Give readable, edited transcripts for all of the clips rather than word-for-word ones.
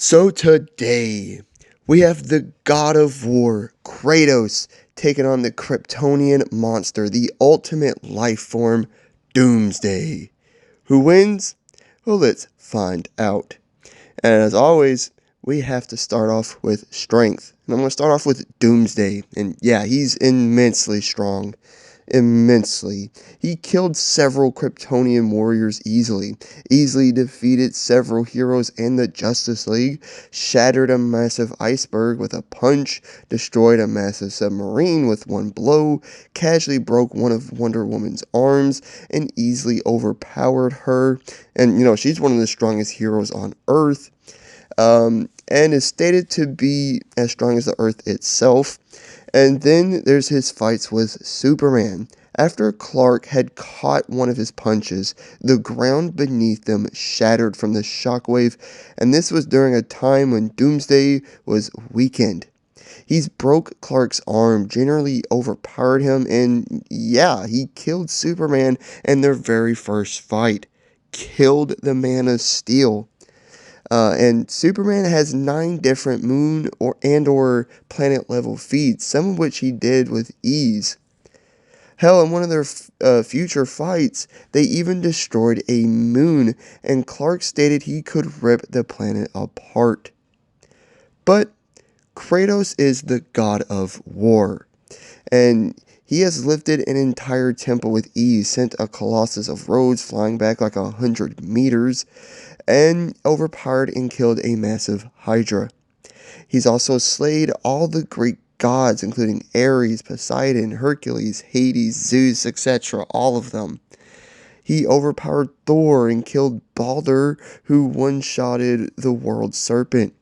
So today, we have the god of war, Kratos, taking on the Kryptonian monster, the ultimate life form, Doomsday. Who wins? Well, let's find out. And as always, we have to start off with strength. And I'm going to start off with Doomsday. And yeah, he's immensely strong. Immensely. He killed several Kryptonian warriors easily defeated several heroes in the Justice League, shattered a massive iceberg with a punch, destroyed a massive submarine with one blow, casually broke one of Wonder Woman's arms, and easily overpowered her. And, she's one of the strongest heroes on Earth. And is stated to be as strong as the Earth itself. And then there's his fights with Superman. After Clark had caught one of his punches, the ground beneath them shattered from the shockwave, and this was during a time when Doomsday was weakened. He's broke Clark's arm, generally overpowered him, and yeah, he killed Superman in their very first fight. Killed the Man of Steel. And Superman has 9 different moon or planet level feats, some of which he did with ease. Hell, in one of their future fights, they even destroyed a moon, and Clark stated he could rip the planet apart. But Kratos is the god of war, and he has lifted an entire temple with ease, sent a colossus of Rhodes flying back like 100 meters, and overpowered and killed a massive Hydra. He's also slayed all the Greek gods, including Ares, Poseidon, Hercules, Hades, Zeus, etc., all of them. He overpowered Thor and killed Balder, who one-shotted the world serpent.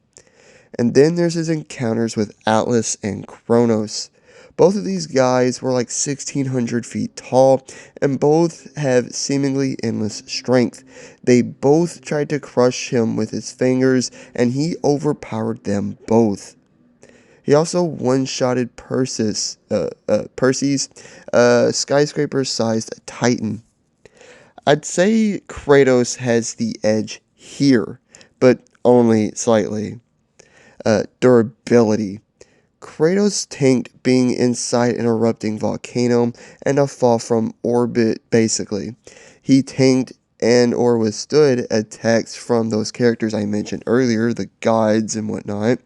And then there's his encounters with Atlas and Kronos. Both of these guys were like 1,600 feet tall, and both have seemingly endless strength. They both tried to crush him with his fingers, and he overpowered them both. He also one-shotted Perseus, skyscraper-sized titan. I'd say Kratos has the edge here, but only slightly. Durability. Kratos tanked being inside an erupting volcano and a fall from orbit, basically. He tanked and or withstood attacks from those characters I mentioned earlier, the gods and whatnot.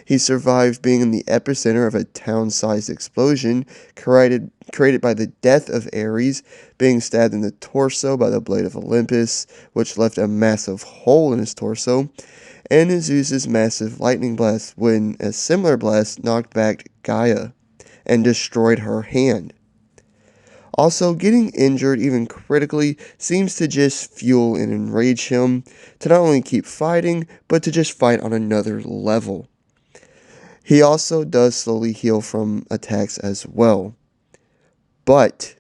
He survived being in the epicenter of a town-sized explosion created by the death of Ares, being stabbed in the torso by the blade of Olympus, which left a massive hole in his torso, and Zeus's massive lightning blast when a similar blast knocked back Gaia and destroyed her hand. Also, getting injured even critically seems to just fuel and enrage him to not only keep fighting, but to just fight on another level. He also does slowly heal from attacks as well. But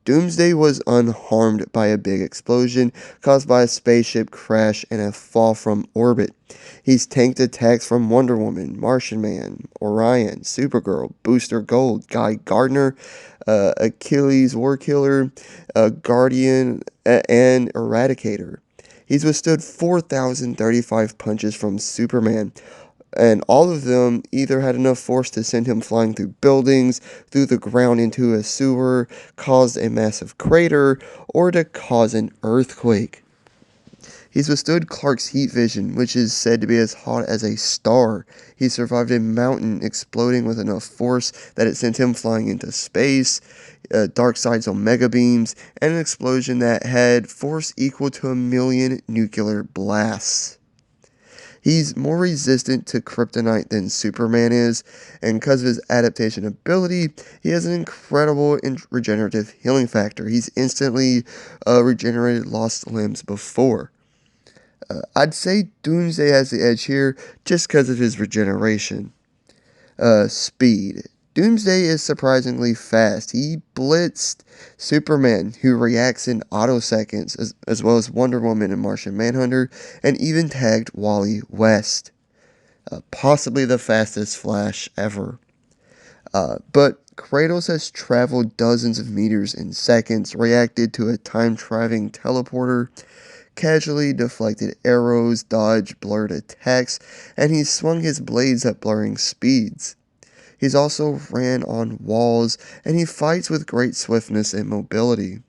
Doomsday was unharmed by a big explosion caused by a spaceship crash and a fall from orbit. He's tanked attacks from Wonder Woman, Martian Man, Orion, Supergirl, Booster Gold, Guy Gardner, Achilles Warkiller, Guardian, and Eradicator. He's withstood 4,035 punches from Superman, and all of them either had enough force to send him flying through buildings, through the ground into a sewer, caused a massive crater, or to cause an earthquake. He's withstood Clark's heat vision, which is said to be as hot as a star. He survived a mountain exploding with enough force that it sent him flying into space, Darkseid's Omega beams, and an explosion that had force equal to 1,000,000 nuclear blasts. He's more resistant to kryptonite than Superman is, and because of his adaptation ability, he has an incredible regenerative healing factor. He's instantly regenerated lost limbs before. I'd say Doomsday has the edge here just because of his regeneration. Speed. Doomsday is surprisingly fast. He blitzed Superman, who reacts in autoseconds, as well as Wonder Woman and Martian Manhunter, and even tagged Wally West. Possibly the fastest Flash ever. But Kratos has traveled dozens of meters in seconds, reacted to a time-traveling teleporter, casually deflected arrows, dodged blurred attacks, and he swung his blades at blurring speeds. He's also ran on walls, and he fights with great swiftness and mobility.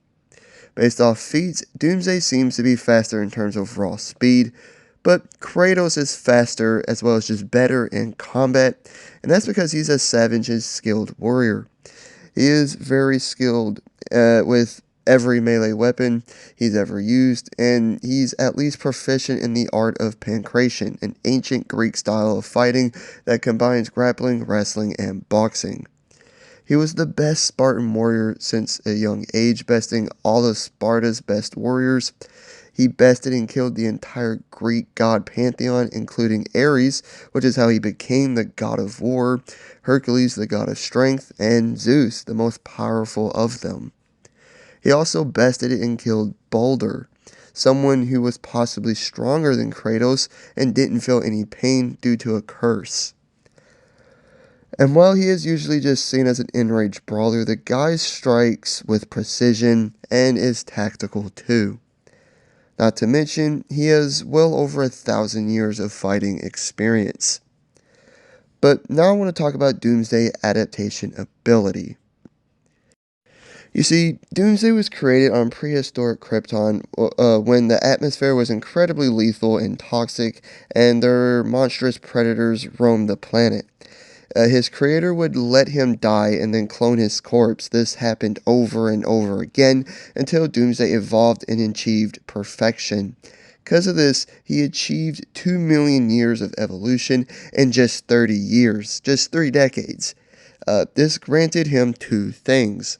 Based off feats, Doomsday seems to be faster in terms of raw speed, but Kratos is faster as well as just better in combat, and that's because he's a savage and skilled warrior. He is very skilled with every melee weapon he's ever used, and he's at least proficient in the art of pankration, an ancient Greek style of fighting that combines grappling, wrestling, and boxing. He was the best Spartan warrior since a young age, besting all of Sparta's best warriors. He bested and killed the entire Greek god pantheon, including Ares, which is how he became the god of war, Hercules, the god of strength, and Zeus, the most powerful of them. He also bested and killed Baldur, someone who was possibly stronger than Kratos and didn't feel any pain due to a curse. And while he is usually just seen as an enraged brawler, the guy strikes with precision and is tactical too. Not to mention, he has well over 1,000 years of fighting experience. But now I want to talk about Doomsday adaptation ability. You see, Doomsday was created on prehistoric Krypton when the atmosphere was incredibly lethal and toxic, and their monstrous predators roamed the planet. His creator would let him die and then clone his corpse. This happened over and over again until Doomsday evolved and achieved perfection. Because of this, he achieved 2 million years of evolution in just 30 years, just 3 decades. This granted him two things: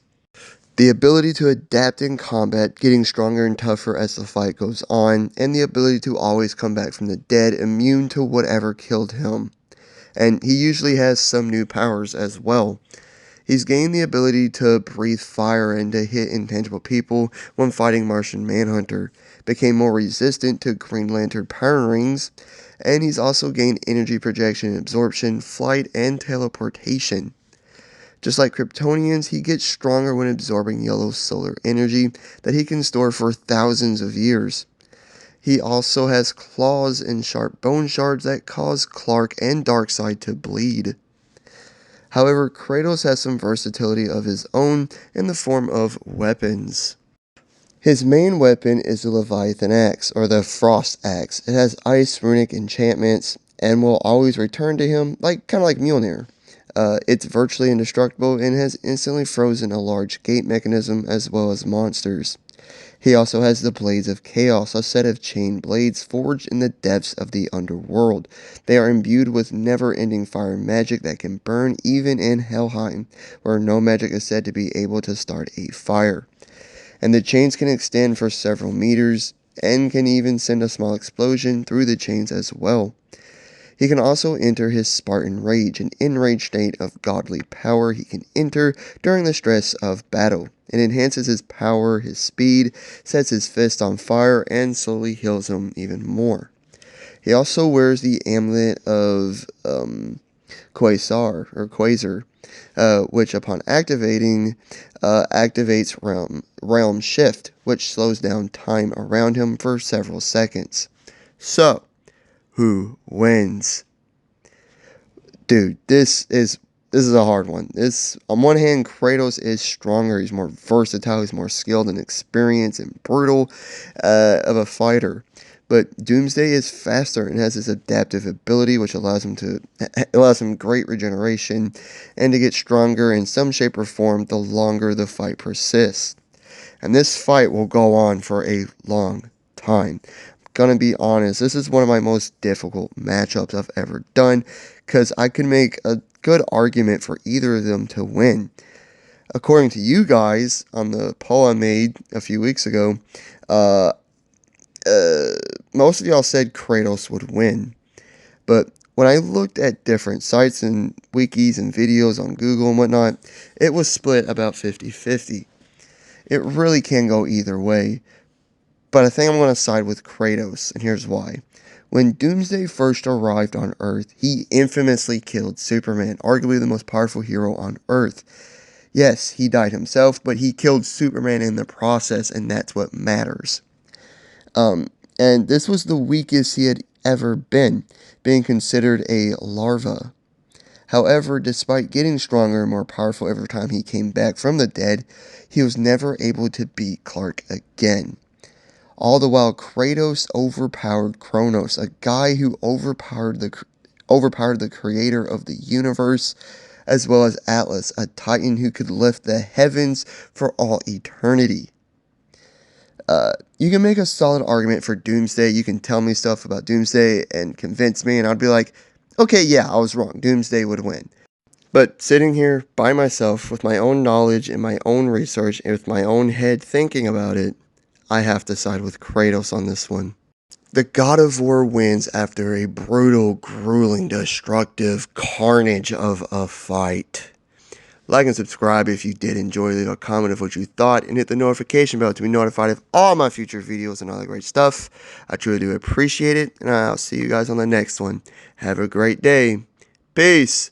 the ability to adapt in combat, getting stronger and tougher as the fight goes on, and the ability to always come back from the dead, immune to whatever killed him. And he usually has some new powers as well. He's gained the ability to breathe fire and to hit intangible people when fighting Martian Manhunter, became more resistant to Green Lantern power rings, and he's also gained energy projection and absorption, flight, and teleportation. Just like Kryptonians, he gets stronger when absorbing yellow solar energy that he can store for thousands of years. He also has claws and sharp bone shards that cause Clark and Darkseid to bleed. However, Kratos has some versatility of his own in the form of weapons. His main weapon is the Leviathan Axe, or the Frost Axe. It has ice runic enchantments and will always return to him, kind of like Mjolnir. It's virtually indestructible and has instantly frozen a large gate mechanism as well as monsters. He also has the Blades of Chaos, a set of chain blades forged in the depths of the underworld. They are imbued with never-ending fire magic that can burn even in Helheim, where no magic is said to be able to start a fire. And the chains can extend for several meters, and can even send a small explosion through the chains as well. He can also enter his Spartan Rage, an enraged state of godly power he can enter during the stress of battle. It enhances his power, his speed, sets his fist on fire, and slowly heals him even more. He also wears the amulet of Quasar, which upon activating, activates realm shift, which slows down time around him for several seconds. So, who wins? Dude, this is a hard one. On one hand, Kratos is stronger, he's more versatile, he's more skilled and experienced and brutal of a fighter. But Doomsday is faster and has this adaptive ability which allows him great regeneration and to get stronger in some shape or form the longer the fight persists. And this fight will go on for a long time. Gonna be honest, this is one of my most difficult matchups I've ever done, because I could make a good argument for either of them to win. According to you guys, on the poll I made a few weeks ago, most of y'all said Kratos would win. But when I looked at different sites and wikis and videos on Google and whatnot, it was split about 50-50. It really can go either way. But I think I'm going to side with Kratos, and here's why. When Doomsday first arrived on Earth, he infamously killed Superman, arguably the most powerful hero on Earth. Yes, he died himself, but he killed Superman in the process, and that's what matters. And this was the weakest he had ever been, being considered a larva. However, despite getting stronger and more powerful every time he came back from the dead, he was never able to beat Clark again. All the while, Kratos overpowered Kronos, a guy who overpowered the creator of the universe, as well as Atlas, a titan who could lift the heavens for all eternity. You can make a solid argument for Doomsday. You can tell me stuff about Doomsday and convince me, and I'd be like, okay, yeah, I was wrong. Doomsday would win. But sitting here by myself with my own knowledge and my own research and with my own head thinking about it, I have to side with Kratos on this one. The God of War wins after a brutal, grueling, destructive carnage of a fight. Like and subscribe if you did enjoy. Leave a comment of what you thought and hit the notification bell to be notified of all my future videos and all that great stuff. I truly do appreciate it, and I'll see you guys on the next one. Have a great day. Peace.